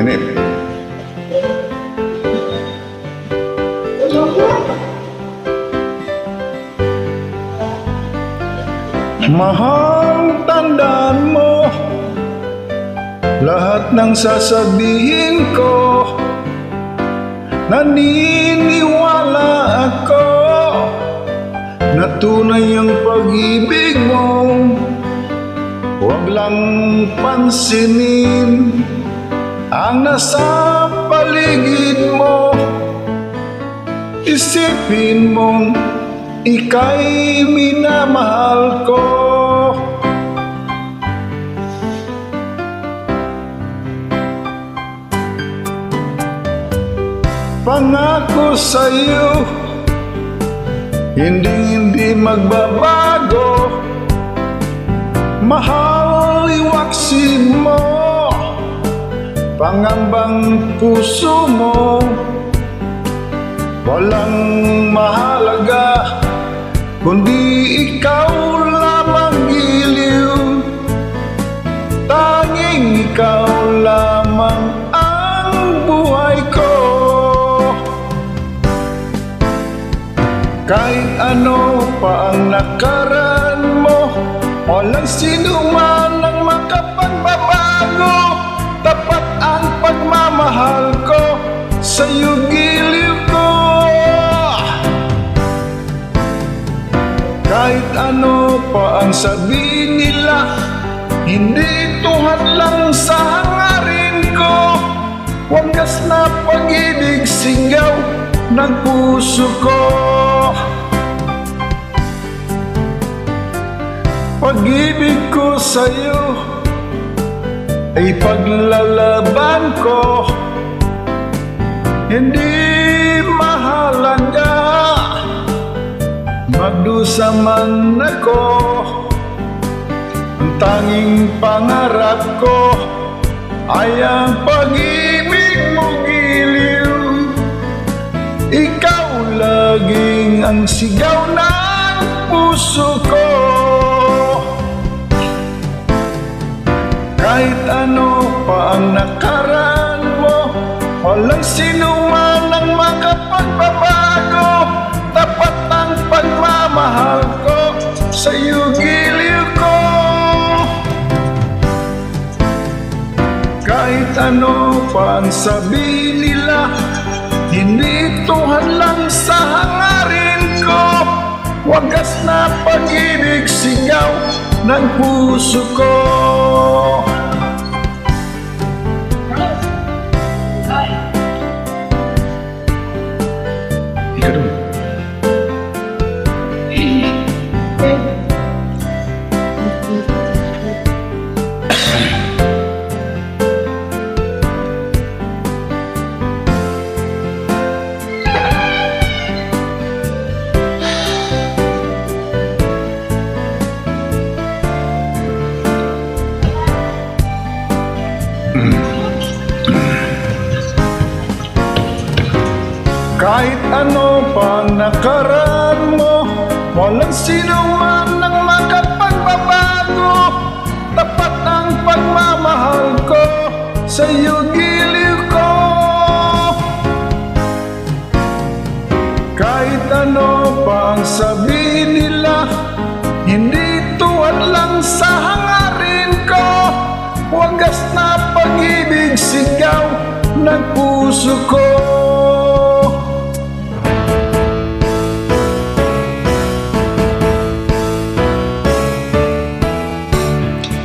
minute. Mahal, tandaan mo lahat ng sasabihin ko. Naniniwala ako na tunay ang pag-ibig mo. Huwag lang pansinin ang nasa paligid mo. Isipin mong ika'y minamahal ko. Pangako sa'yo, hindi magbabago. Mahal, iwaksin mo pangambang puso mo. Walang mahalaga kundi ikaw lamang giliw. Tanging ikaw lamang ang buhay ko. Kahit ano pa ang nakaraan mo, walang sino man ang makapagbabago. Tapat ang pagmamahal ko, sa'yo giliw ko. Kahit ano pa ang sabihin nila, hindi tuhad lang sa hangarin ko. Wagas na pag-ibig sigaw ng puso ko. Pag-ibig ko sa'yo ay paglalaban ko. Hindi mahalaga magdusa man ako. Ang tanging pangarap ko ay ang pag-ibig mo giliw. Ikaw laging ang sigaw ng puso ko. Kahit ano pa ang nakaraan mo, walang sino man ang makapagbabago. Tapat ang pagmamahal ko, sa'yo giliw ko. Kahit ano pa ang sabihin nila, hindi tuhad lang sa hangarin ko. Wagas na pag-ibig sigaw ng puso ko. Kahit ano pa nakaraan mo, walang sino man ang makapagbabago. Tapat ang pagmamahal ko, sa'yo giliw ko. Kahit ano pa ang sabihin nila, hindi tuwad lang sa hangarin ko. Wagas na pag-ibig sigaw ng puso ko.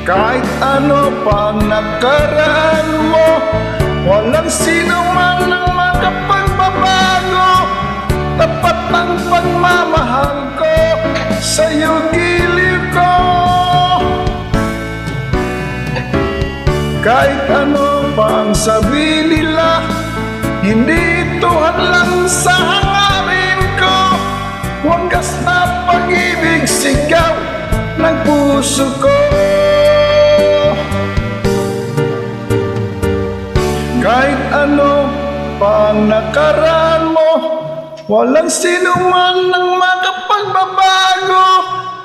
Kahit ano pa ang nakaraan mo, walang sino man ang makapagbabago. Tapat ang pagmamahal ko, sa'yo giliw ko. Kahit ano pa ang sabihin nila, hindi tuhad lang sa hangarin ko. Wagas na pag-ibig sigaw ng puso ko. Kahit ano pa ang nakaraan mo, walang sino man ang makapagbabago.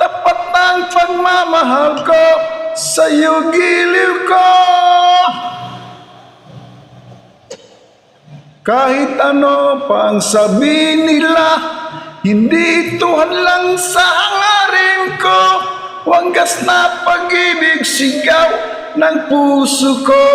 Tapat ang pagmamahal ko, sa'yo giliw ko. Kahit ano pa ang sabihin nila, hindi ito hadlang sa hangarin ko. Wagas na pag-ibig sigaw ng puso ko.